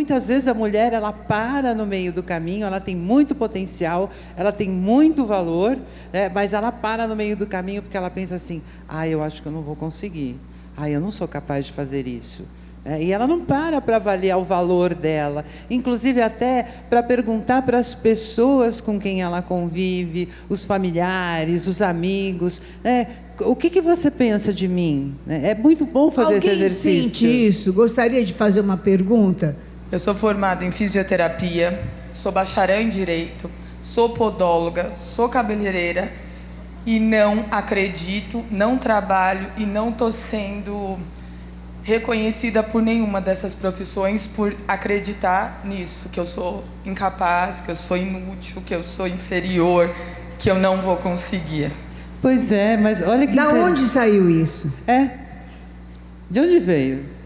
muitas vezes a mulher, ela para no meio do caminho, ela tem muito potencial, ela tem muito valor, né? Mas ela para no meio do caminho porque ela pensa assim: eu acho que eu não vou conseguir, eu não sou capaz de fazer isso. E ela não para avaliar o valor dela, inclusive até para perguntar para as pessoas com quem ela convive, os familiares, os amigos, o que você pensa de mim? É muito bom fazer esse exercício. Alguém sente isso? Gostaria de fazer uma pergunta? Eu sou formada em fisioterapia, sou bacharel em direito, sou podóloga, sou cabeleireira e não acredito, não trabalho e não estou sendo reconhecida por nenhuma dessas profissões por acreditar nisso, que eu sou incapaz, que eu sou inútil, que eu sou inferior, que eu não vou conseguir. Pois é, mas olha que Da onde saiu isso? De onde veio?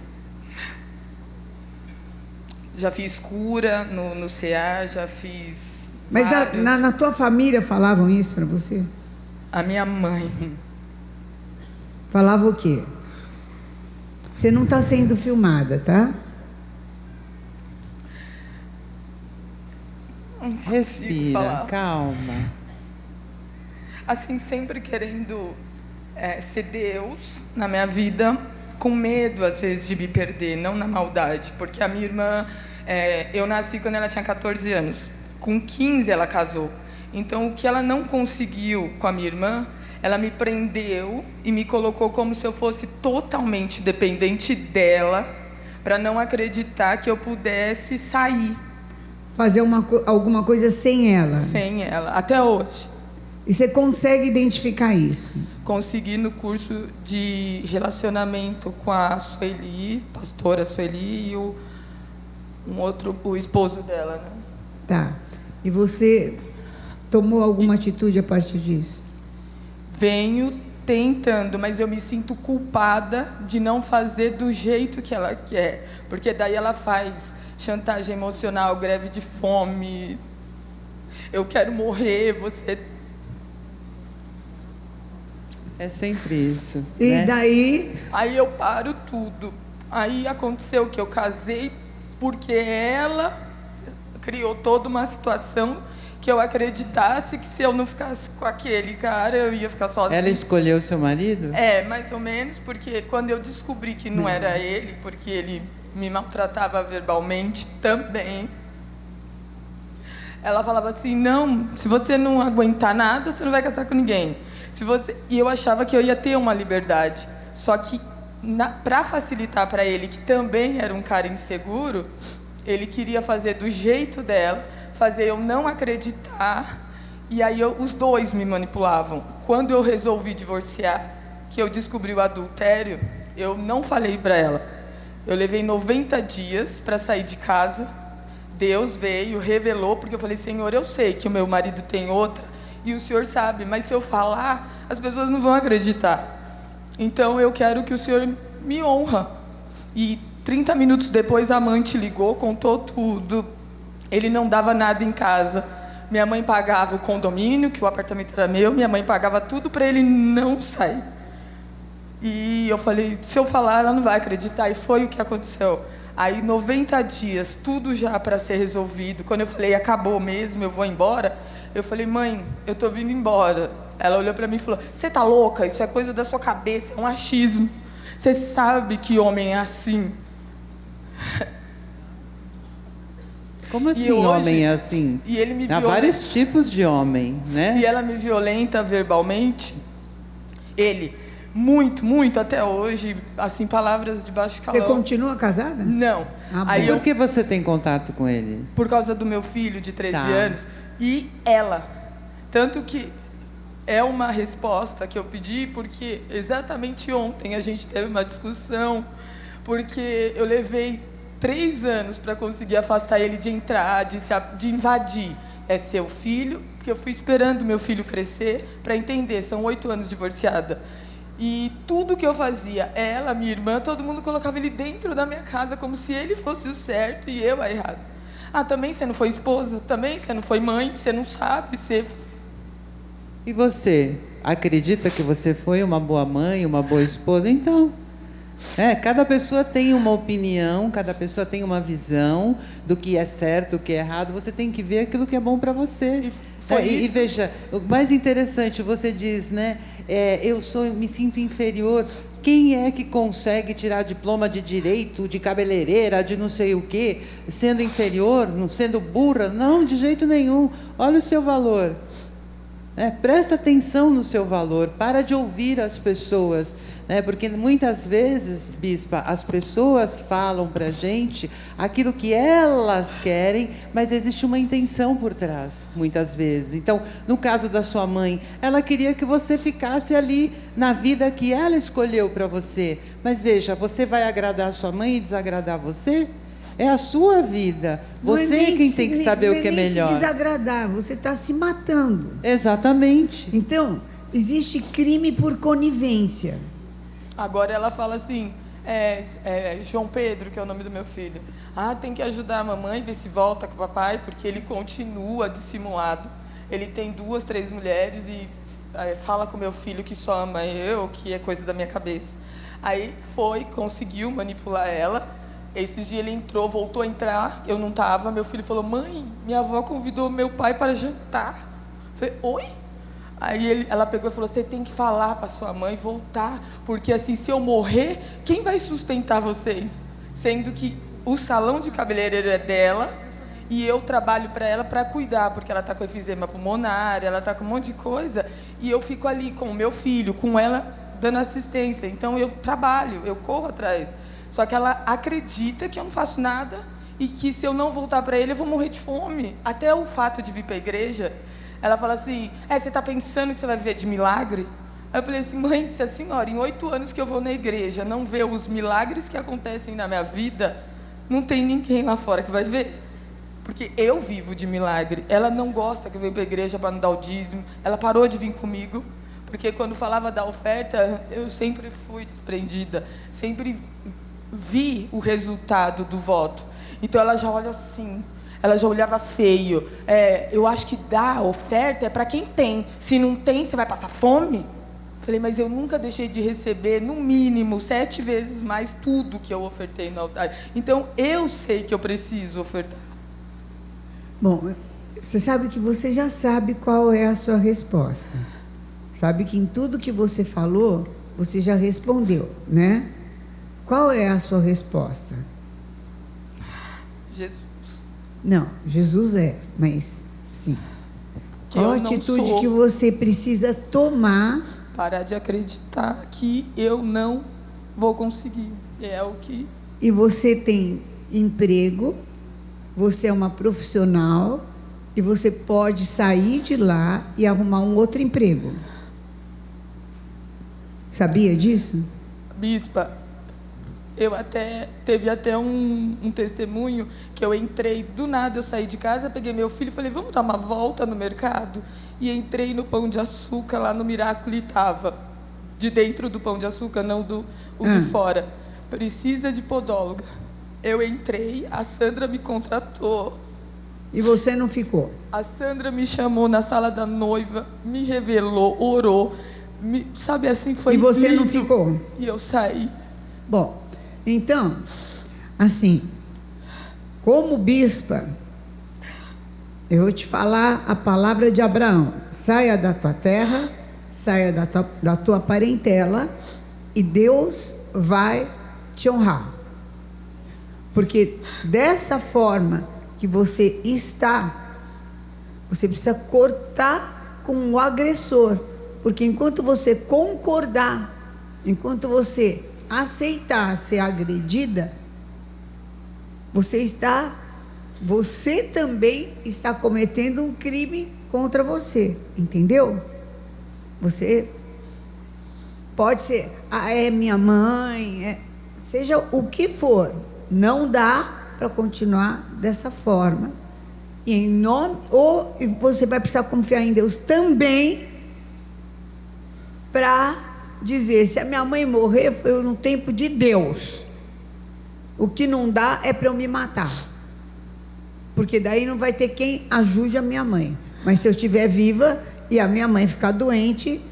Já fiz cura no CA, já fiz. Mas na tua família falavam isso para você? A minha mãe. Falava o quê? Você não está sendo filmada, tá? Respira, calma. Assim, sempre querendo ser Deus na minha vida, com medo, às vezes, de me perder, não na maldade. Porque a minha irmã, eu nasci quando ela tinha 14 anos. Com 15 ela casou. Então, o que ela não conseguiu com a minha irmã, ela me prendeu e me colocou como se eu fosse totalmente dependente dela, para não acreditar que eu pudesse sair. Fazer alguma coisa sem ela? Sem ela, até hoje. E você consegue identificar isso? Consegui no curso de relacionamento com a Sueli, pastora Sueli, e o esposo dela, né? Tá. E você tomou alguma atitude a partir disso? Venho tentando, mas eu me sinto culpada de não fazer do jeito que ela quer. Porque daí ela faz chantagem emocional, greve de fome. Eu quero morrer, você... É sempre isso. E né? daí? Aí eu paro tudo. Aí aconteceu que eu casei porque ela criou toda uma situação que eu acreditasse que se eu não ficasse com aquele cara, eu ia ficar sozinha. Ela escolheu seu marido? Mais ou menos, porque quando eu descobri que não era ele, porque ele me maltratava verbalmente também, ela falava assim: não, se você não aguentar nada, você não vai casar com ninguém. E eu achava que eu ia ter uma liberdade. Só que, para facilitar para ele, que também era um cara inseguro, ele queria fazer do jeito dela, fazer eu não acreditar, e aí os dois me manipulavam. Quando eu resolvi divorciar, que eu descobri o adultério, eu não falei para ela. Eu levei 90 dias para sair de casa. Deus veio, revelou, porque eu falei: Senhor, eu sei que o meu marido tem outra, e o Senhor sabe, mas se eu falar, as pessoas não vão acreditar. Então eu quero que o Senhor me honra. E 30 minutos depois a amante ligou, contou tudo. Ele não dava nada em casa. Minha mãe pagava o condomínio, que o apartamento era meu, minha mãe pagava tudo para ele não sair. E eu falei: se eu falar, ela não vai acreditar. E foi o que aconteceu. Aí 90 dias, tudo já para ser resolvido. Quando eu falei: acabou mesmo, eu vou embora, eu falei: mãe, eu tô vindo embora. Ela olhou para mim e falou: você tá louca? Isso é coisa da sua cabeça, é um achismo. Você sabe que homem é assim. Como assim homem é assim? E ele me Há vários tipos de homem, né? E ela me violenta verbalmente. Ele, muito, muito até hoje, assim, palavras de baixo calão. Você continua casada? Não. Aí por que você tem contato com ele? Por causa do meu filho de 13 anos. E ela. Tanto que é uma resposta que eu pedi, porque exatamente ontem a gente teve uma discussão, porque eu levei 3 anos para conseguir afastar ele de entrar, de invadir. É seu filho, porque eu fui esperando meu filho crescer para entender. São 8 anos divorciada. E tudo que eu fazia, ela, minha irmã, todo mundo colocava ele dentro da minha casa, como se ele fosse o certo e eu a errado. Também você não foi esposa? Também você não foi mãe? Você não sabe? E você? Acredita que você foi uma boa mãe, uma boa esposa? Então, Cada pessoa tem uma opinião, cada pessoa tem uma visão do que é certo, o que é errado. Você tem que ver aquilo que é bom para você. E veja, o mais interessante, você diz, né? Me sinto inferior. Quem é que consegue tirar diploma de direito, de cabeleireira, de não sei o quê, sendo inferior, sendo burra? Não, de jeito nenhum. Olha o seu valor. Presta atenção no seu valor. Para de ouvir as pessoas. Porque muitas vezes, Bispa, as pessoas falam para a gente aquilo que elas querem, mas existe uma intenção por trás, muitas vezes. Então, no caso da sua mãe, ela queria que você ficasse ali na vida que ela escolheu para você. Mas veja, você vai agradar a sua mãe e desagradar você? É a sua vida. Você é quem tem que saber o que é melhor. Não é nem se desagradar, você está se matando. Exatamente. Então, existe crime por conivência. Agora ela fala assim, João Pedro, que é o nome do meu filho, tem que ajudar a mamãe, ver se volta com o papai, porque ele continua dissimulado. Ele tem 2, 3 mulheres e fala com meu filho que só ama eu, que é coisa da minha cabeça. Aí conseguiu manipular ela. Esses dias ele entrou, voltou a entrar, eu não estava. Meu filho falou, mãe, minha avó convidou meu pai para jantar. Eu falei, oi? Aí ela pegou e falou, você tem que falar para sua mãe voltar, porque assim, se eu morrer, quem vai sustentar vocês? Sendo que o salão de cabeleireiro é dela e eu trabalho para ela para cuidar, porque ela está com efizema pulmonar, ela está com um monte de coisa, e eu fico ali com o meu filho, com ela dando assistência. Então eu trabalho, eu corro atrás. Só que ela acredita que eu não faço nada e que se eu não voltar para ele, eu vou morrer de fome. Até o fato de vir para a igreja, ela fala assim, você está pensando que você vai viver de milagre? Aí eu falei assim, mãe, se a senhora, em 8 anos que eu vou na igreja, não vê os milagres que acontecem na minha vida, não tem ninguém lá fora que vai ver. Porque eu vivo de milagre. Ela não gosta que eu venha para a igreja para não dar o dízimo. Ela parou de vir comigo, porque quando falava da oferta, eu sempre fui desprendida. Sempre vi o resultado do voto. Então ela já olha assim... Ela já olhava feio. Eu acho que dar oferta é para quem tem. Se não tem, você vai passar fome? Falei, mas eu nunca deixei de receber, no mínimo, 7 vezes mais tudo que eu ofertei no altar. Então, eu sei que eu preciso ofertar. Bom, você sabe que você já sabe qual é a sua resposta. Sabe que em tudo que você falou, você já respondeu, né? Qual é a sua resposta? Jesus. Não, Jesus mas sim. Qual a atitude que você precisa tomar? Parar de acreditar que eu não vou conseguir. É o que... E você tem emprego, você é uma profissional e você pode sair de lá e arrumar um outro emprego. Sabia disso? Bispa, teve até um testemunho que eu entrei, do nada eu saí de casa, peguei meu filho e falei, vamos dar uma volta no mercado? E entrei no Pão de Açúcar, lá no Miracle, estava de dentro do Pão de Açúcar, não de fora. Precisa de podóloga. Eu entrei, a Sandra me contratou. E você não ficou? A Sandra me chamou na sala da noiva, me revelou, orou. Sabe assim, foi E você lindo. Não ficou? E eu saí. Bom, então, assim, como bispa, eu vou te falar a palavra de Abraão. Saia da tua terra, saia da tua parentela e Deus vai te honrar. Porque dessa forma que você está, você precisa cortar com o agressor. Porque enquanto você concordar, enquanto você aceitar ser agredida, você também está cometendo um crime contra você, entendeu? Você pode ser, é minha mãe, seja o que for, não dá para continuar dessa forma. E ou você vai precisar confiar em Deus também para dizer, se a minha mãe morrer, foi no tempo de Deus. O que não dá é para eu me matar. Porque daí não vai ter quem ajude a minha mãe. Mas se eu estiver viva e a minha mãe ficar doente,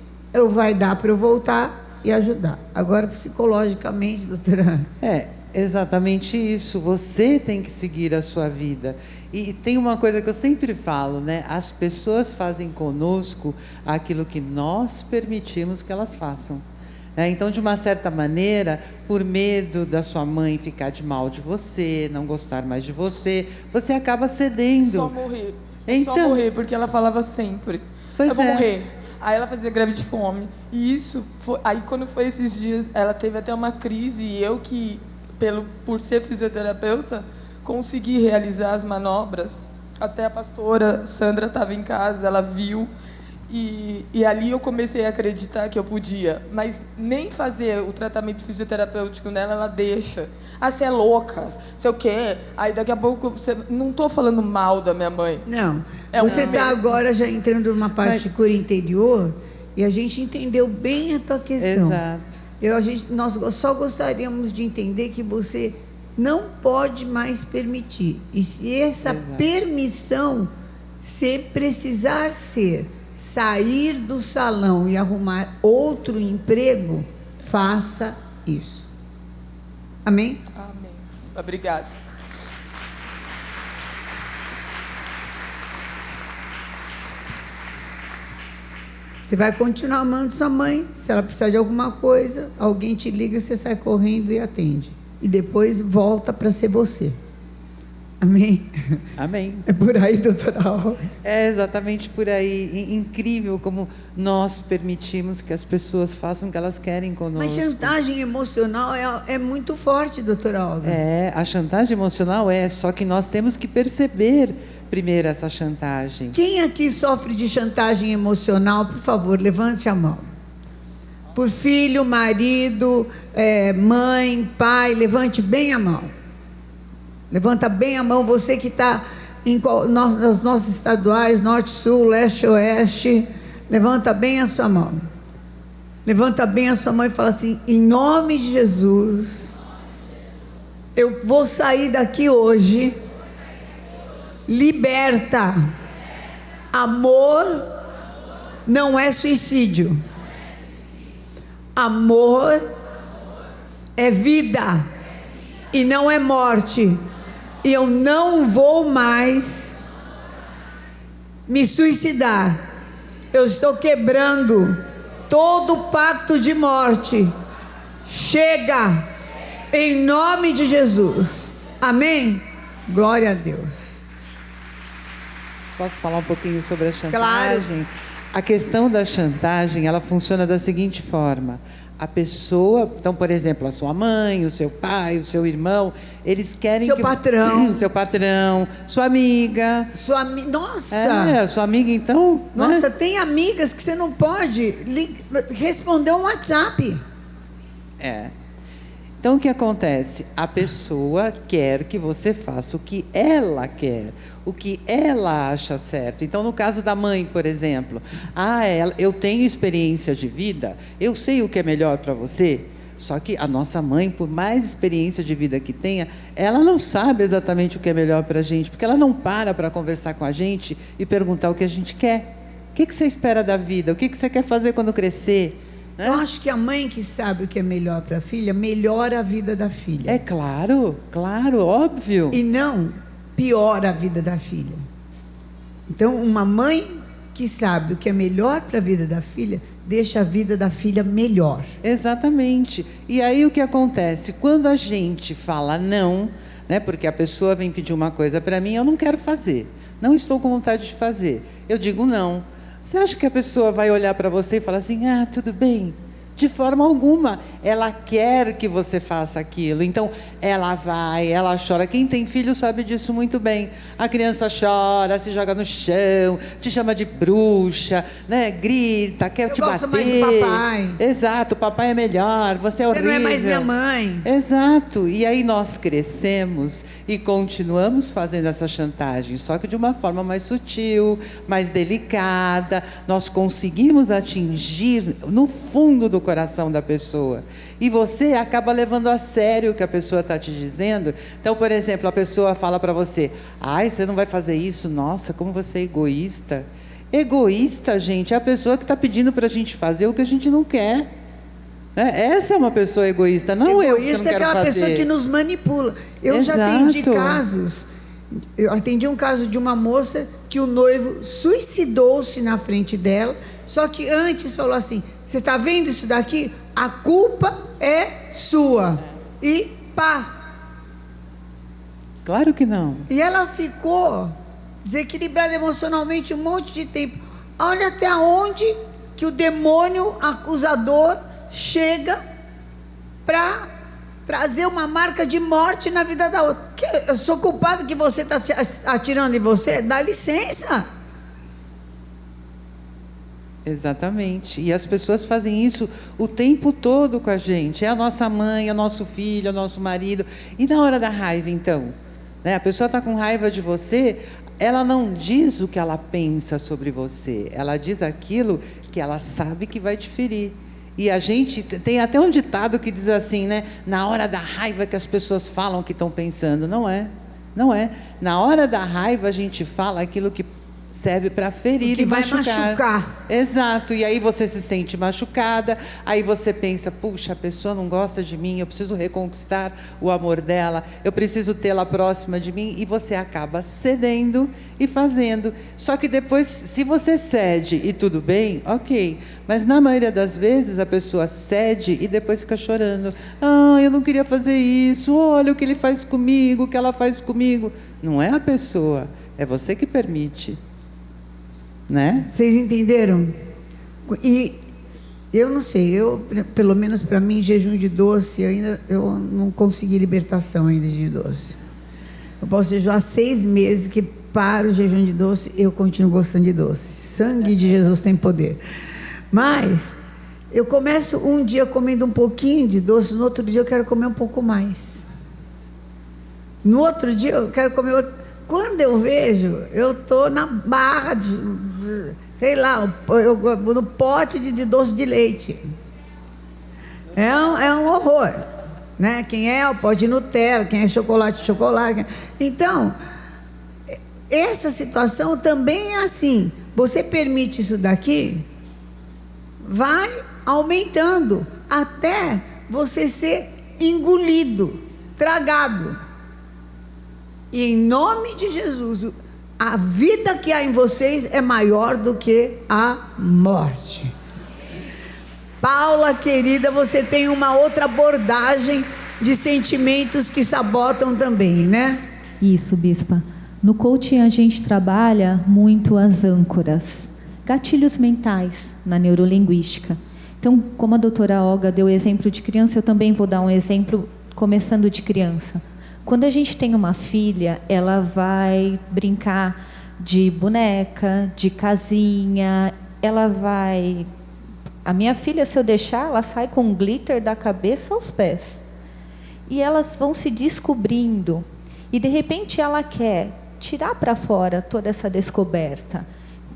vai dar para eu voltar e ajudar. Agora, psicologicamente, doutora... É, exatamente isso. Você tem que seguir a sua vida. E tem uma coisa que eu sempre falo, né? As pessoas fazem conosco aquilo que nós permitimos que elas façam. Então, de uma certa maneira, por medo da sua mãe ficar de mal de você, não gostar mais de você, você acaba cedendo. Só morrer. Então, só morrer, porque ela falava sempre. Eu vou morrer. Aí ela fazia greve de fome. E isso foi. Aí quando foi esses dias, ela teve até uma crise, e eu que, por ser fisioterapeuta, consegui realizar as manobras. Até a pastora Sandra estava em casa, ela viu. E ali eu comecei a acreditar que eu podia, mas nem fazer o tratamento fisioterapêutico nela, ela deixa. Ah, você é louca, sei o quê. Aí daqui a pouco, você... não estou falando mal da minha mãe. Não, você está agora já entrando numa parte de cura interior, e a gente entendeu bem a tua questão. Exato. Nós só gostaríamos de entender que você não pode mais permitir. E se essa permissão, se precisar ser sair do salão e arrumar outro emprego, faça isso. Amém? Amém. Obrigada. Você vai continuar amando sua mãe. Se ela precisar de alguma coisa, alguém te liga, você sai correndo e atende. E depois volta para ser você. Amém? Amém. É por aí, doutora Olga? É exatamente por aí. Incrível como nós permitimos que as pessoas façam o que elas querem conosco. Mas chantagem emocional é muito forte, doutora Olga. A chantagem emocional só que nós temos que perceber primeiro essa chantagem. Quem aqui sofre de chantagem emocional, por favor, levante a mão. Por filho, marido, mãe, pai, levante bem a mão. Levanta bem a mão, você que está nas nossas estaduais, norte, sul, leste, oeste. Levanta bem a sua mão. Levanta bem a sua mão e fala assim: em nome de Jesus, eu vou sair daqui hoje, liberta. Amor não é suicídio. Amor é vida e não é morte. E eu não vou mais me suicidar. Eu estou quebrando todo o pacto de morte. Chega, em nome de Jesus. Amém? Glória a Deus. Posso falar um pouquinho sobre a chantagem? Claro. A questão da chantagem, ela funciona da seguinte forma. A pessoa, então, por exemplo, a sua mãe, o seu pai, o seu irmão, eles querem seu patrão. Seu patrão, sua amiga. Nossa! Sua amiga, então... Nossa, tem amigas que você não pode responder um WhatsApp. Então, o que acontece? A pessoa quer que você faça o que ela quer, o que ela acha certo. Então, no caso da mãe, por exemplo, eu tenho experiência de vida, eu sei o que é melhor para você, só que a nossa mãe, por mais experiência de vida que tenha, ela não sabe exatamente o que é melhor para a gente, porque ela não para conversar com a gente e perguntar o que a gente quer. O que você espera da vida? O que você quer fazer quando crescer? Eu acho que a mãe que sabe o que é melhor para a filha, melhora a vida da filha. É claro, óbvio. E não piora a vida da filha. Então, uma mãe que sabe o que é melhor para a vida da filha, deixa a vida da filha melhor. Exatamente. E aí o que acontece? Quando a gente fala não, né, porque a pessoa vem pedir uma coisa para mim, eu não quero fazer, não estou com vontade de fazer, eu digo não. Você acha que a pessoa vai olhar para você e falar assim, tudo bem? De forma alguma. Ela quer que você faça aquilo. Então, ela vai, ela chora. Quem tem filho sabe disso muito bem. A criança chora, se joga no chão, te chama de bruxa, né? Grita, quer te bater. Eu gosto mais do papai. Exato, o papai é melhor, você é horrível. Você não é mais minha mãe. Exato. E aí nós crescemos e continuamos fazendo essa chantagem, só que de uma forma mais sutil, mais delicada. Nós conseguimos atingir no fundo do coração da pessoa. E você acaba levando a sério o que a pessoa está te dizendo. Então, por exemplo, a pessoa fala para você, você não vai fazer isso? Nossa, como você é egoísta. Egoísta, gente, é a pessoa que está pedindo para a gente fazer o que a gente não quer. Essa é uma pessoa egoísta, não eu que não Egoísta é quero aquela fazer. pessoa que nos manipula. Eu já Exato. atendi casos. Eu atendi um caso de uma moça que o noivo suicidou-se na frente dela, só que antes falou assim: você está vendo isso daqui? A culpa é sua. E pá. Claro que não. E ela ficou desequilibrada emocionalmente um monte de tempo. Olha até onde que o demônio acusador chega para trazer uma marca de morte na vida da outra. Eu sou culpado que você está atirando em você? Dá licença. Exatamente. E as pessoas fazem isso o tempo todo com a gente. É a nossa mãe, é o nosso filho, é o nosso marido. E na hora da raiva, então? A pessoa está com raiva de você, ela não diz o que ela pensa sobre você. Ela diz aquilo que ela sabe que vai te ferir. E a gente tem até um ditado que diz assim, né? Na hora da raiva que as pessoas falam o que estão pensando. Não é. Não é. Na hora da raiva a gente fala aquilo que serve para ferir que e vai machucar. Exato. E aí você se sente machucada, aí você pensa, puxa, a pessoa não gosta de mim, eu preciso reconquistar o amor dela, eu preciso tê-la próxima de mim, e você acaba cedendo e fazendo. Só que depois, se você cede e tudo bem, ok. Mas na maioria das vezes a pessoa cede e depois fica chorando. Ah, eu não queria fazer isso, olha o que ele faz comigo, o que ela faz comigo. Não é a pessoa, é você que permite. Né? Vocês entenderam? E eu não sei, pelo menos para mim, jejum de doce, eu não consegui libertação ainda de doce. Eu posso jejuar 6 meses, que para o jejum de doce, eu continuo gostando de doce. Sangue de Jesus tem poder. Mas eu começo um dia comendo um pouquinho de doce, no outro dia eu quero comer um pouco mais. No outro dia eu quero comer outro. Quando eu vejo, eu estou na barra sei lá, no pote de doce de leite. É um horror. Né? Quem é o pote de Nutella, quem é chocolate. Então, essa situação também é assim. Você permite isso daqui, vai aumentando até você ser engolido, tragado. E em nome de Jesus, a vida que há em vocês é maior do que a morte. Paula, querida, você tem uma outra abordagem de sentimentos que sabotam também, né? Isso, bispa. No coaching a gente trabalha muito as âncoras, gatilhos mentais na neurolinguística. Então, como a doutora Olga deu o exemplo de criança, eu também vou dar um exemplo começando de criança. Quando a gente tem uma filha, ela vai brincar de boneca, de casinha, ela vai... A minha filha, se eu deixar, ela sai com glitter da cabeça aos pés. E elas vão se descobrindo. E, de repente, ela quer tirar para fora toda essa descoberta.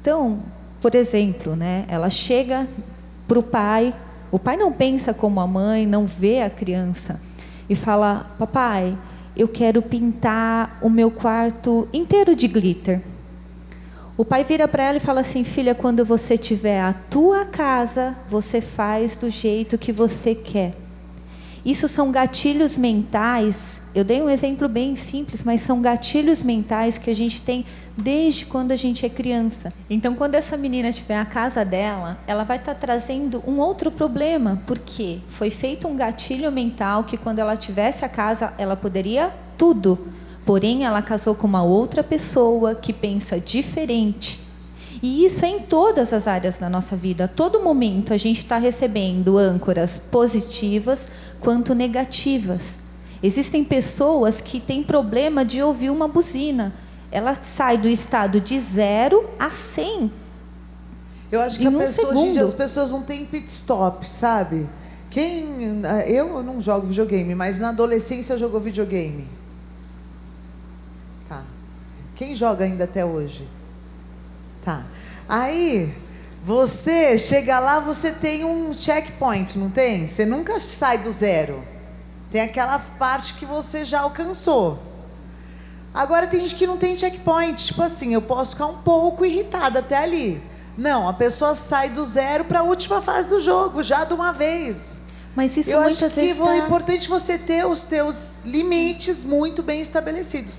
Então, por exemplo, né, ela chega para o pai não pensa como a mãe, não vê a criança, e fala, papai, eu quero pintar o meu quarto inteiro de glitter. O pai vira para ela e fala assim, filha, quando você tiver a tua casa, você faz do jeito que você quer. Isso são gatilhos mentais. Eu dei um exemplo bem simples, mas são gatilhos mentais que a gente tem desde quando a gente é criança. Então, quando essa menina tiver a casa dela, ela vai estar trazendo um outro problema, porque foi feito um gatilho mental que quando ela tivesse a casa, ela poderia tudo. Porém, ela casou com uma outra pessoa que pensa diferente. E isso é em todas as áreas da nossa vida. A todo momento a gente está recebendo âncoras positivas quanto negativas. Existem pessoas que têm problema de ouvir uma buzina. Ela sai do estado de 0 a 100. Eu acho que hoje em dia as pessoas não têm pit stop, sabe? Eu não jogo videogame, mas na adolescência jogou videogame. Tá. Quem joga ainda até hoje? Tá. Aí, você chega lá, você tem um checkpoint, não tem? Você nunca sai do 0. Tem aquela parte que você já alcançou. Agora tem gente que não tem checkpoint. Tipo assim, eu posso ficar um pouco irritada até ali. Não, a pessoa sai do 0 para a última fase do jogo, já de uma vez. Mas isso Eu acho muitas que vezes é importante você ter os teus limites muito bem estabelecidos.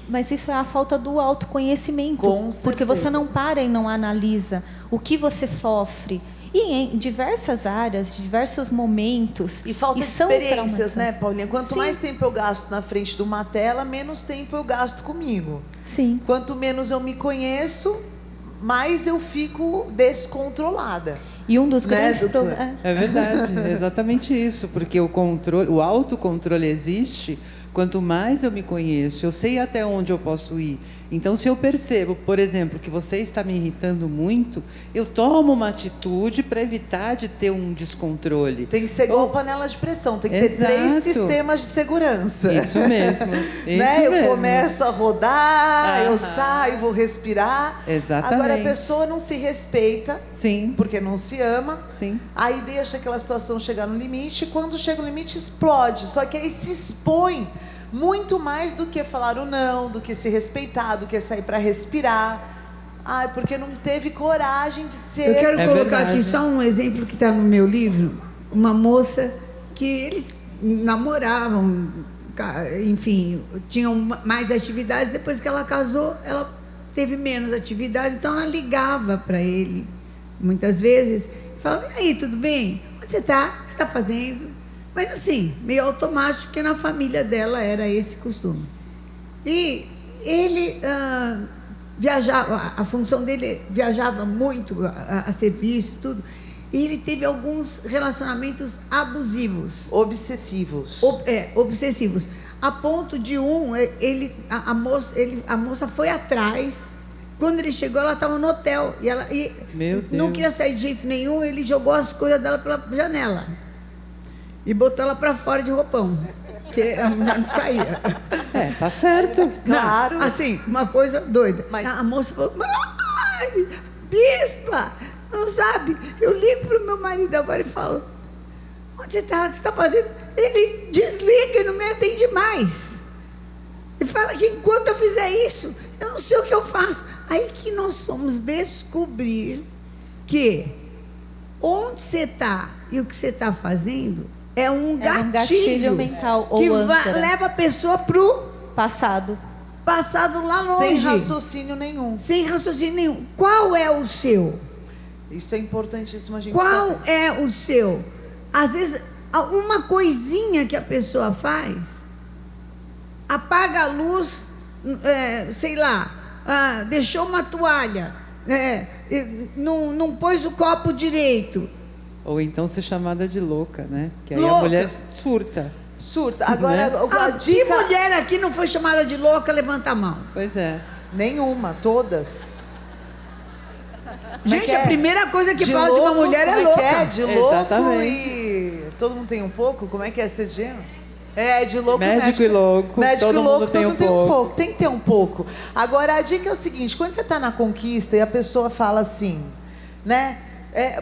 Mas isso é a falta do autoconhecimento. Com Porque certeza. você não para e não analisa o que você sofre. E em diversas áreas, diversos momentos. E falta de são experiências, traumatizantes. né, Paulinha? Quanto Sim. mais tempo eu gasto na frente de uma tela, menos tempo eu gasto comigo. Sim. Quanto menos eu me conheço, mais eu fico descontrolada. E um dos Né, grandes doutora? problemas. É verdade, é exatamente isso, porque o controle, o autocontrole existe quanto mais eu me conheço, eu sei até onde eu posso ir. Então, se eu percebo, por exemplo, que você está me irritando muito, eu tomo uma atitude para evitar de ter um descontrole. Tem que ser igual Ou- panela de pressão, tem que ter Exato. 3 sistemas de segurança. Isso mesmo, isso Né? Eu mesmo. começo a rodar, eu Aham. saio, vou respirar. Exatamente. Agora a pessoa não se respeita, Sim, porque não se ama. sim. Aí deixa aquela situação chegar no limite, e quando chega no limite explode. Só que aí se expõe muito mais do que falar o não, do que se respeitar, do que sair para respirar. Ai, porque não teve coragem de ser. Eu quero É colocar verdade. aqui só um exemplo que está no meu livro. Uma moça que eles namoravam, enfim, tinham mais atividades. Depois que ela casou, ela teve menos atividades. Então ela ligava para ele, muitas vezes, e falava: e aí, tudo bem? Onde você está? O que você está fazendo? Mas assim, meio automático, porque na família dela era esse costume. E ele viajava, a função dele viajava muito a serviço, tudo. E ele teve alguns relacionamentos abusivos, Obsessivos. obsessivos. A ponto de a moça foi atrás. Quando ele chegou, ela estava no hotel. E ela Meu não Deus. queria sair de jeito nenhum, ele jogou as coisas dela pela janela. E botou ela para fora de roupão. Porque a mulher não saía. É, tá certo. Claro. Não, assim, uma coisa doida. Mas- A moça falou: mãe, bispa, não sabe? Eu ligo pro meu marido agora e falo: onde você está? O que você está fazendo? Ele desliga e não me atende mais. Ele fala que enquanto eu fizer isso, eu não sei o que eu faço. Aí que nós fomos descobrir que onde você está e o que você está fazendo é um gatilho mental ou que âncora. leva a pessoa pro Passado. passado lá longe. Sem raciocínio nenhum. Sem raciocínio nenhum. Qual é o seu? Isso é importantíssimo a gente Qual saber. é o seu? Às vezes, uma coisinha que a pessoa faz, apaga a luz, sei lá, deixou uma toalha, não pôs o copo direito. Ou então ser chamada de louca, né? Que aí Louca. a mulher surta. Surta. Agora, Né? a Que dica... mulher aqui não foi chamada de louca? Levanta a mão. Pois é. Nenhuma, todas. Como é Gente, que é? a primeira coisa que De fala de uma louco, mulher é como louca. Que é? De louco Exatamente. e... Todo mundo tem um pouco? Como é que é esse gênero? É, de louco Médico e louco, Médico todo e louco, mundo tem todo um mundo tem um pouco. pouco. Tem que ter um pouco. Agora, a dica é o seguinte: quando você está na conquista e a pessoa fala assim, né?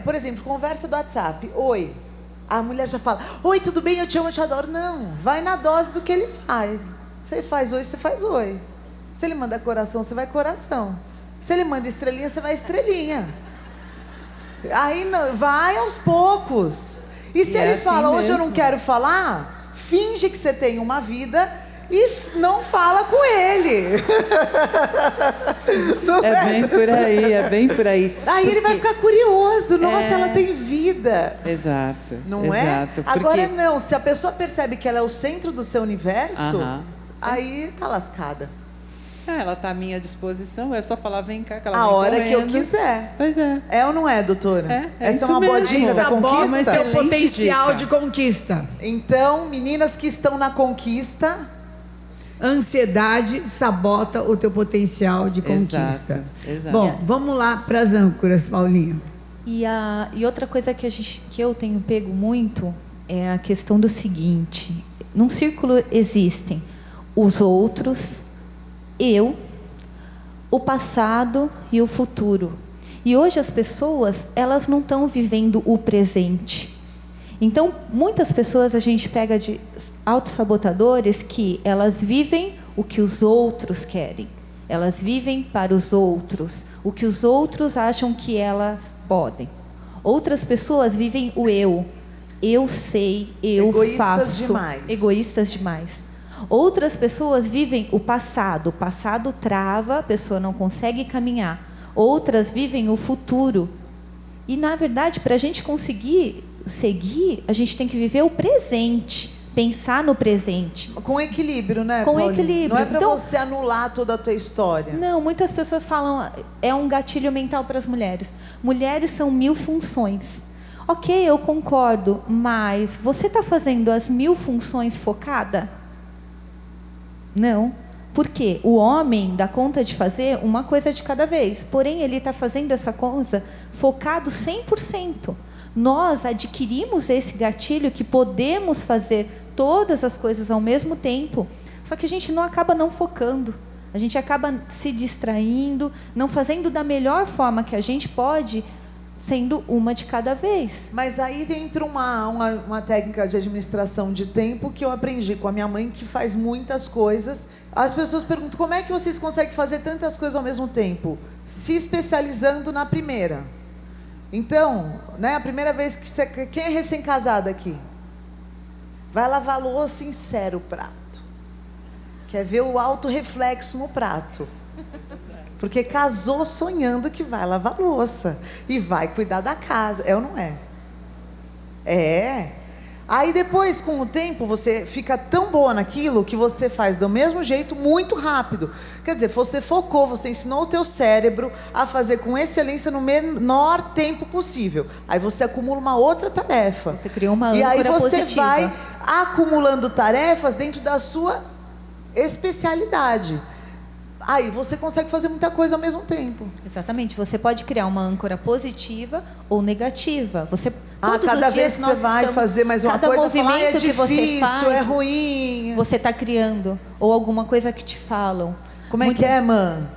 Por exemplo, conversa do WhatsApp. Oi. A mulher já fala: oi, tudo bem? Eu te amo, eu te adoro. Não, vai na dose do que ele faz. Se ele faz oi, você faz oi. Se ele manda coração, você vai coração. Se ele manda estrelinha, você vai estrelinha. Aí vai aos poucos. E se E é ele assim fala: hoje eu não mesmo. quero falar, finge que você tem uma vida e não fala com ele. Não É bem por aí, é bem por aí. Aí ele vai Porque- ficar curioso. Nossa, É. ela tem vida. Exato. Não exato, é? Agora porque- não, se a pessoa percebe que ela é o centro do seu universo, Aham. aí tá lascada. ela está à minha disposição, é só falar, vem cá, que ela A vem hora que eu correndo. quiser. Pois é. É ou não é, doutora? É Essa é isso uma boa mesmo. dica da Sabota conquista. seu Excelente potencial dica. de conquista. Então, meninas que estão na conquista, Ansiedade sabota o teu potencial de conquista. exato. Bom, vamos lá para as âncoras, Paulinho. E outra coisa que eu tenho pego muito é a questão do seguinte: num círculo existem os outros, eu, o passado e o futuro. E hoje as pessoas, elas não estão vivendo o presente. Então, muitas pessoas a gente pega de autossabotadores que elas vivem o que os outros querem. Elas vivem para os outros, o que os outros acham que elas podem. Outras pessoas vivem o eu. eu sei, eu Egoístas faço. demais. Egoístas demais. Outras pessoas vivem o passado trava, a pessoa não consegue caminhar. Outras vivem o futuro. E, na verdade, para a gente conseguir seguir, a gente tem que viver o presente, pensar no presente. Com equilíbrio, né, Com Paulinho? equilíbrio. Não é para Então, você anular toda a tua história. não, muitas pessoas falam, é um gatilho mental para as mulheres. Mulheres são 1000 funções. Ok, eu concordo, mas você está fazendo as 1000 funções focada? Não. Por quê? O homem dá conta de fazer uma coisa de cada vez. Porém, ele está fazendo essa coisa focado 100%. Nós adquirimos esse gatilho que podemos fazer todas as coisas ao mesmo tempo. Só que a gente acaba não focando. A gente acaba se distraindo, não fazendo da melhor forma que a gente pode, sendo uma de cada vez. Mas aí entra uma técnica de administração de tempo que eu aprendi com a minha mãe, que faz muitas coisas. As pessoas perguntam, como é que vocês conseguem fazer tantas coisas ao mesmo tempo? Se especializando na primeira. Então, né, a primeira vez que você... Quem é recém-casada aqui? Vai lavar a louça, insere o prato. Quer ver o alto reflexo no prato. Porque casou sonhando que vai lavar a louça. E vai cuidar da casa. É ou não é? É. Aí depois, com o tempo, você fica tão boa naquilo que você faz do mesmo jeito, muito rápido. Quer dizer, você focou, você ensinou o teu cérebro a fazer com excelência no menor tempo possível. Aí você acumula uma outra tarefa. Você criou uma âncora positiva. E aí você vai acumulando tarefas dentro da sua especialidade. Aí você consegue fazer muita coisa ao mesmo tempo. Exatamente. Você pode criar uma âncora positiva ou negativa. Você todos cada os dias vez que você vai fazer mais uma coisa, movimento é difícil, que você faz, é ruim. você está criando ou alguma coisa que te falam. Como é que é, mãe?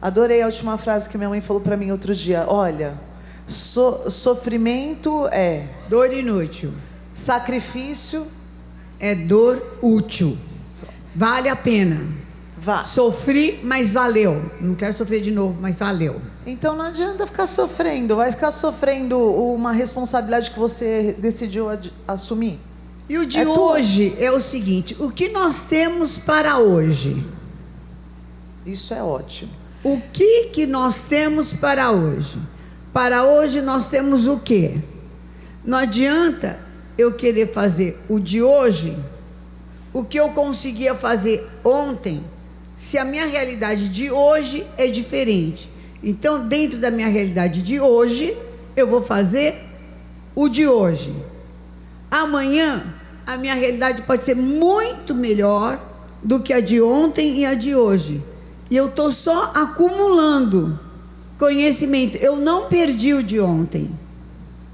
Adorei a última frase que minha mãe falou para mim outro dia. Olha, sofrimento é dor inútil. Sacrifício é dor útil. Vale a pena. Vá. Sofri, mas valeu. Não quero sofrer de novo, mas valeu. Então não adianta ficar sofrendo. Vai ficar sofrendo uma responsabilidade que você decidiu assumir. E o de hoje é o seguinte: o que nós temos para hoje? Isso é ótimo. O que nós temos para hoje? Para hoje nós temos o quê? Não adianta eu querer fazer o de hoje, o que eu conseguia fazer ontem, se a minha realidade de hoje é diferente. Então, dentro da minha realidade de hoje, eu vou fazer o de hoje. Amanhã, a minha realidade pode ser muito melhor do que a de ontem e a de hoje. E eu estou só acumulando conhecimento. Eu não perdi o de ontem.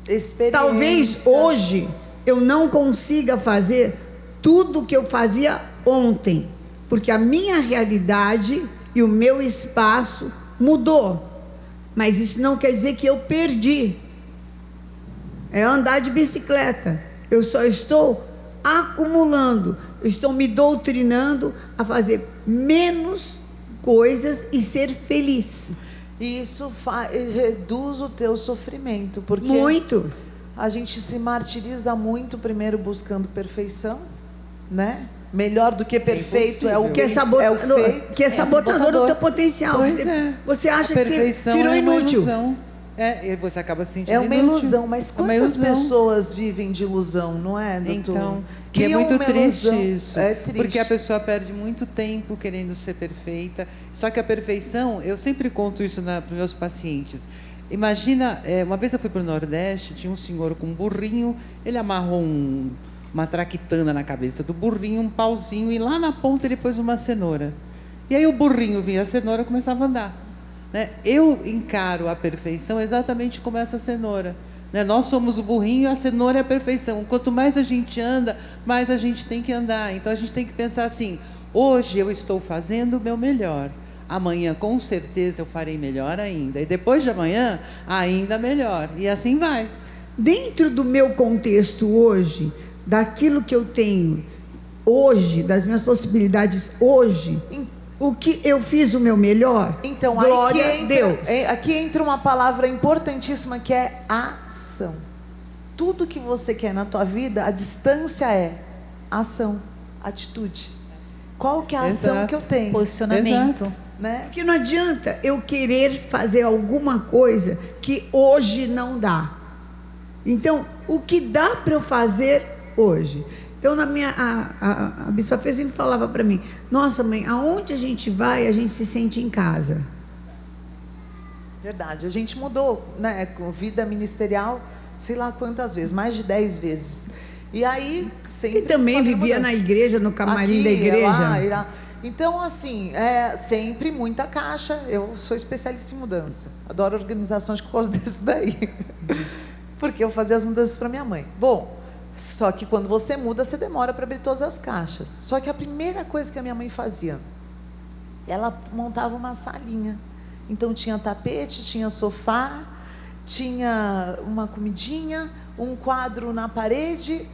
Experiência. Talvez hoje eu não consiga fazer tudo que eu fazia ontem, porque a minha realidade e o meu espaço mudou. Mas isso não quer dizer que eu perdi. É andar de bicicleta. Eu só estou acumulando, eu estou me doutrinando a fazer menos coisas e ser feliz. E isso reduz o teu sofrimento, porque muito. A gente se martiriza muito primeiro buscando perfeição, né? Melhor do que perfeito é o que é sabotador do teu potencial. Você acha que você virou inútil. E você acaba se sentindo inútil. É uma ilusão, mas quantas ilusão. Pessoas vivem de ilusão, não é, doutor? Então, que é muito triste isso. É triste. Porque a pessoa perde muito tempo querendo ser perfeita. Só que a perfeição, eu sempre conto isso para os meus pacientes. Imagina, uma vez eu fui para o Nordeste, tinha um senhor com um burrinho, ele amarrou uma traquitana na cabeça do burrinho, um pauzinho, e lá na ponta ele pôs uma cenoura. E aí o burrinho via a cenoura e começava a andar. Né? Eu encaro a perfeição exatamente como essa cenoura. Né? Nós somos o burrinho e a cenoura é a perfeição. Quanto mais a gente anda, mais a gente tem que andar. Então a gente tem que pensar assim: hoje eu estou fazendo o meu melhor. Amanhã, com certeza, eu farei melhor ainda. E depois de amanhã, ainda melhor. E assim vai. Dentro do meu contexto hoje, daquilo que eu tenho hoje, das minhas possibilidades hoje, o que eu fiz o meu melhor? Então, glória a Deus. Aqui entra uma palavra importantíssima que é ação. tudo que você quer na tua vida, a distância é ação, atitude. Qual que é a ação Exato. que eu tenho? Posicionamento. Exato. Né? Porque não adianta eu querer fazer alguma coisa que hoje não dá. Então, o que dá para eu fazer hoje? Então, a Bispa Fê sempre falava para mim: nossa, mãe, aonde a gente vai, a gente se sente em casa. Verdade, a gente mudou, né, com vida ministerial, sei lá quantas vezes, mais de 10 vezes. E aí, sempre E também fazendo vivia mudança. na igreja, no camarim Aqui, da igreja. lá, e lá. Então, assim, sempre muita caixa. Eu sou especialista em mudança. Adoro organizações por causa desse daí. Porque eu fazia as mudanças para minha mãe. Bom, só que quando você muda, você demora para abrir todas as caixas. Só que a primeira coisa que a minha mãe fazia, ela montava uma salinha. Então, tinha tapete, tinha sofá, tinha uma comidinha, um quadro na parede,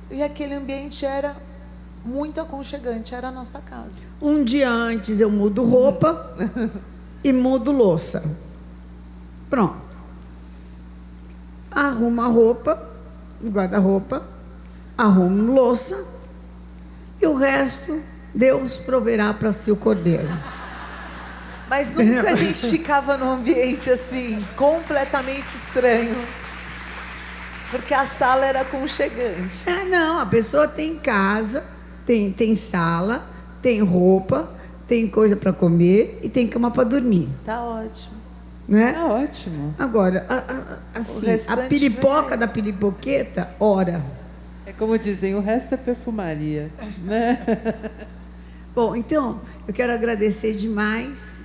e aquele ambiente era muito aconchegante, era a nossa casa. Um dia antes eu mudo roupa e mudo louça. Pronto. Arrumo a roupa, o guarda-roupa, arrumo louça, e o resto Deus proverá para si o cordeiro. Mas nunca a gente ficava num ambiente assim, completamente estranho. Porque a sala era aconchegante. Não, a pessoa tem casa, tem sala, tem roupa, tem coisa para comer e tem cama para dormir, Tá ótimo. né? Tá ótimo. Agora, assim, a restante piripoca vem. da piripoqueta, ora. É como dizem, o resto é perfumaria, né? Bom, então, eu quero agradecer demais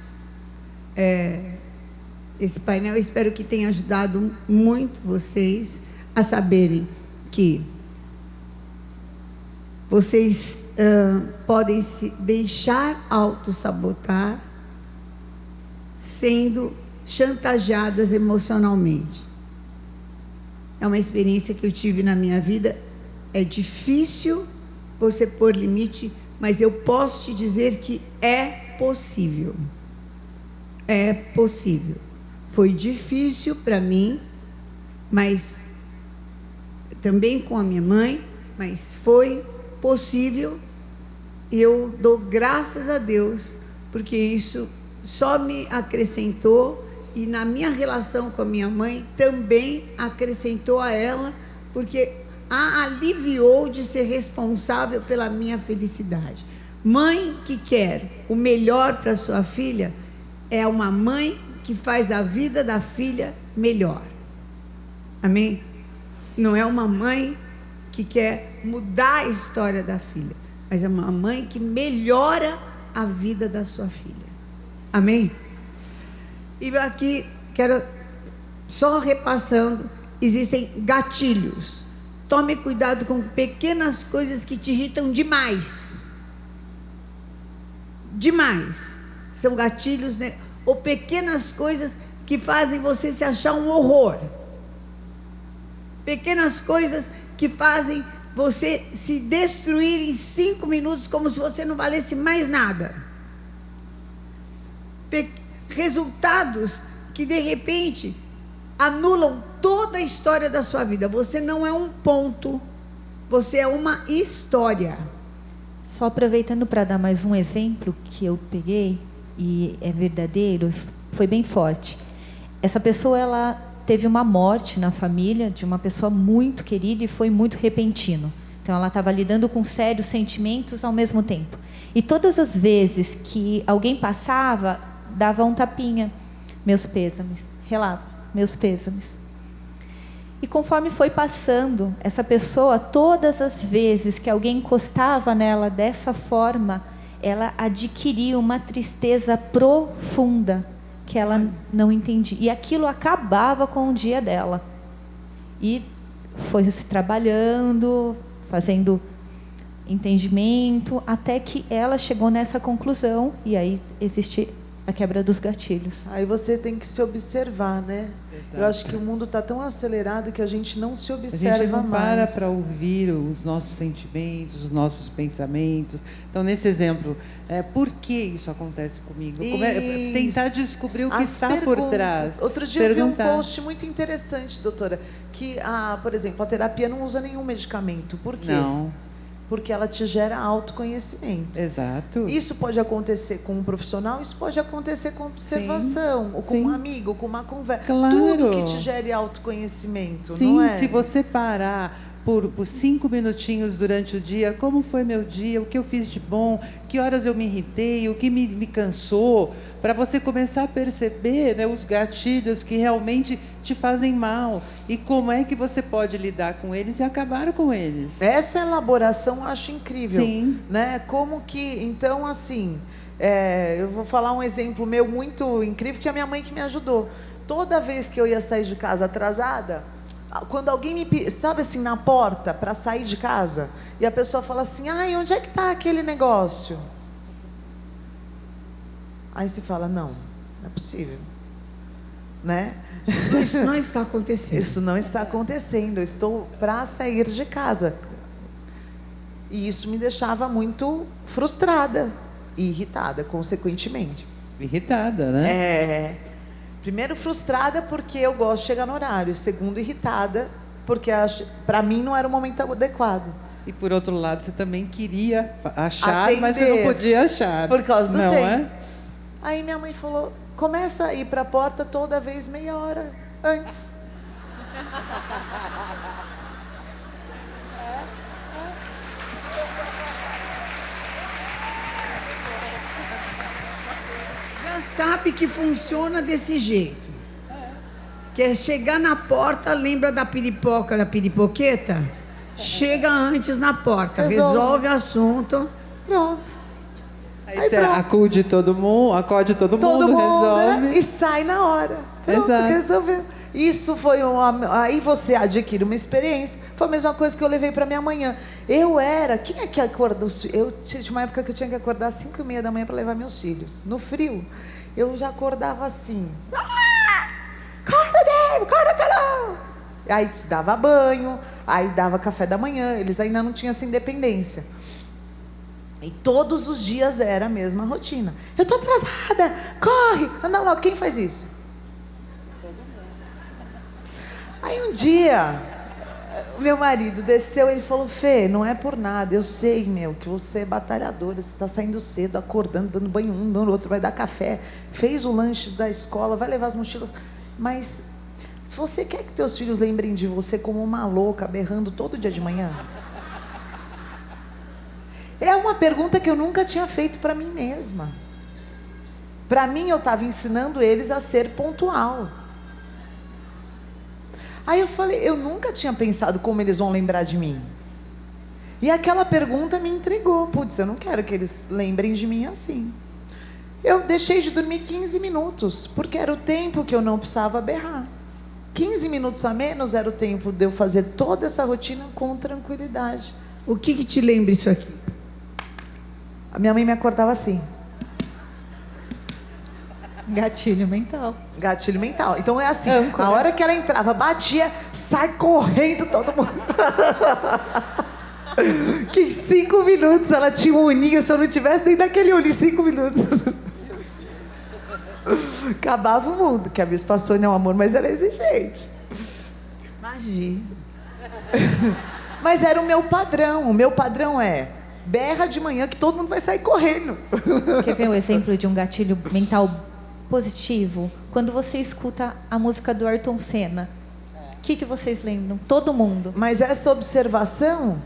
esse painel. Eu espero que tenha ajudado muito vocês a saberem que vocês podem se deixar autossabotar sendo chantageadas emocionalmente. É uma experiência que eu tive na minha vida. É difícil você pôr limite, mas eu posso te dizer que é possível. É possível. Foi difícil para mim, mas também com a minha mãe, mas foi possível. E eu dou graças a Deus, porque isso só me acrescentou, e na minha relação com a minha mãe também acrescentou a ela, porque a aliviou de ser responsável pela minha felicidade. Mãe que quer o melhor para sua filha é uma mãe que faz a vida da filha melhor. Amém? Não é uma mãe que quer mudar a história da filha, mas é uma mãe que melhora a vida da sua filha. Amém? E aqui quero só repassando, existem gatilhos. Tome cuidado com pequenas coisas que te irritam demais. Demais. São gatilhos, né? Ou pequenas coisas que fazem você se achar um horror. Pequenas coisas que fazem você se destruir em 5 minutos como se você não valesse mais nada. Resultados que de repente anulam toda a história da sua vida. Você não é um ponto, você é uma história. Só aproveitando para dar mais um exemplo que eu peguei, e é verdadeiro, foi bem forte. Essa pessoa, ela teve uma morte na família de uma pessoa muito querida e foi muito repentino. Então, ela estava lidando com sérios sentimentos ao mesmo tempo. E todas as vezes que alguém passava, dava um tapinha. Meus pêsames. Relava. Meus pêsames. E conforme foi passando, essa pessoa, todas as vezes que alguém encostava nela dessa forma, ela adquiria uma tristeza profunda que ela não entendia. E aquilo acabava com o dia dela. E foi se trabalhando, fazendo entendimento, até que ela chegou nessa conclusão. E aí existe a quebra dos gatilhos. Aí você tem que se observar, né? Exato. Eu acho que o mundo está tão acelerado que a gente não se A observa gente não mais. para ouvir os nossos sentimentos, os nossos pensamentos. Então, nesse exemplo, por que isso acontece comigo? Tentar descobrir o que As está perguntas. por trás. Outro dia eu vi um Perguntar. post muito interessante, doutora, que, por exemplo, a terapia não usa nenhum medicamento. Por quê? Não, Porque ela te gera autoconhecimento. exato. Isso pode acontecer com um profissional, isso pode acontecer com observação, ou com sim. um amigo, com uma conversa. Claro. Tudo que te gere autoconhecimento, Sim, não é? se você parar por 5 minutinhos durante o dia, como foi meu dia, o que eu fiz de bom, que horas eu me irritei, o que me cansou, para você começar a perceber, né, os gatilhos que realmente te fazem mal e como é que você pode lidar com eles e acabar com eles. Essa elaboração eu acho incrível. Sim. Né? Como que, então, assim, eu vou falar um exemplo meu muito incrível, que é a minha mãe que me ajudou. Toda vez que eu ia sair de casa atrasada, quando alguém me, sabe assim, na porta para sair de casa, e a pessoa fala assim, ai, onde é que está aquele negócio? Aí você fala, não é possível, né? Isso não está acontecendo. Isso não está acontecendo, eu estou para sair de casa. E isso me deixava muito frustrada e irritada, consequentemente. Irritada, né? Primeiro, frustrada porque eu gosto de chegar no horário. Segundo, irritada porque para mim não era o momento adequado. E por outro lado, você também queria achar, mas você Atender. não podia achar. Por causa do não tempo. é? Aí minha mãe falou, começa a ir para a porta toda vez meia hora antes. Já sabe que funciona desse jeito. Quer chegar na porta, lembra da piripoca, da piripoqueta? Chega antes na porta, resolve o assunto. Pronto. Aí você acode todo mundo, Todo mundo, resolve. né? E sai na hora. Pronto, Exato. resolveu. Isso foi aí você adquire uma experiência. Foi a mesma coisa que eu levei para minha manhã. Quem é que acorda? Eu tinha uma época que eu tinha que acordar às 5h30 da manhã para levar meus filhos. No frio, eu já acordava assim. Acorda, Dave, acorda, Carol. Aí dava banho, aí dava café da manhã. Eles ainda não tinham essa independência. E todos os dias era a mesma rotina. Eu tô atrasada, corre, anda logo. Quem faz isso? Aí um dia, o meu marido desceu e ele falou, Fê, não é por nada, eu sei, que você é batalhadora, você está saindo cedo, acordando, dando banho um, dando outro, vai dar café, fez o lanche da escola, vai levar as mochilas. Mas, se você quer que teus filhos lembrem de você como uma louca, berrando todo dia de manhã? É uma pergunta que eu nunca tinha feito para mim mesma. Para mim, eu estava ensinando eles a ser pontual. Aí eu falei, eu nunca tinha pensado como eles vão lembrar de mim. E aquela pergunta me intrigou. Putz, eu não quero que eles lembrem de mim assim. Eu deixei de dormir 15 minutos, porque era o tempo que eu não precisava berrar. 15 minutos a menos era o tempo de eu fazer toda essa rotina com tranquilidade. O que te lembra isso aqui? A minha mãe me acordava assim. Gatilho mental. Gatilho mental. Então é assim, Âncora. a hora que ela entrava, batia, sai correndo todo mundo. Que em 5 minutos ela tinha um uninho, se eu não tivesse nem daquele uninho, 5 minutos. Acabava o mundo, que a Bispa Sônia é um amor, mas ela é exigente. Imagina. Mas era o meu padrão. O meu padrão é berra de manhã que todo mundo vai sair correndo. Quer ver um exemplo de um gatilho mental positivo? Quando você escuta a música do Ayrton Senna, o que vocês lembram? Todo mundo. Mas essa observação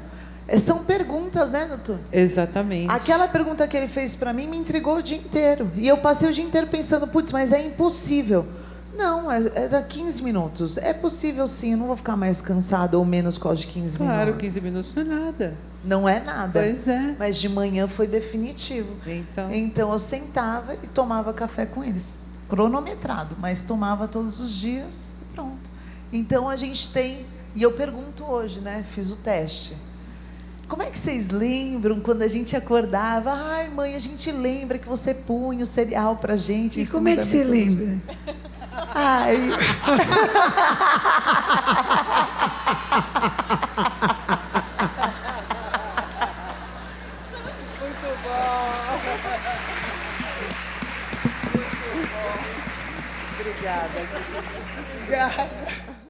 são perguntas, né, doutor? Exatamente. Aquela pergunta que ele fez para mim me intrigou o dia inteiro. E eu passei o dia inteiro pensando, putz, mas é impossível. Não, era 15 minutos. É possível sim, eu não vou ficar mais cansada ou menos por causa de 15 minutos. Claro, 15 minutos não é nada. Não é nada. Pois é. Mas de manhã foi definitivo. Então eu sentava e tomava café com eles. Cronometrado, mas tomava todos os dias e pronto. Então a gente tem... E eu pergunto hoje, né? Fiz o teste. Como é que vocês lembram quando a gente acordava? Ai, mãe, a gente lembra que você punha o cereal pra gente. E como é que você lembra? Ai. Muito bom. Obrigada. Obrigada.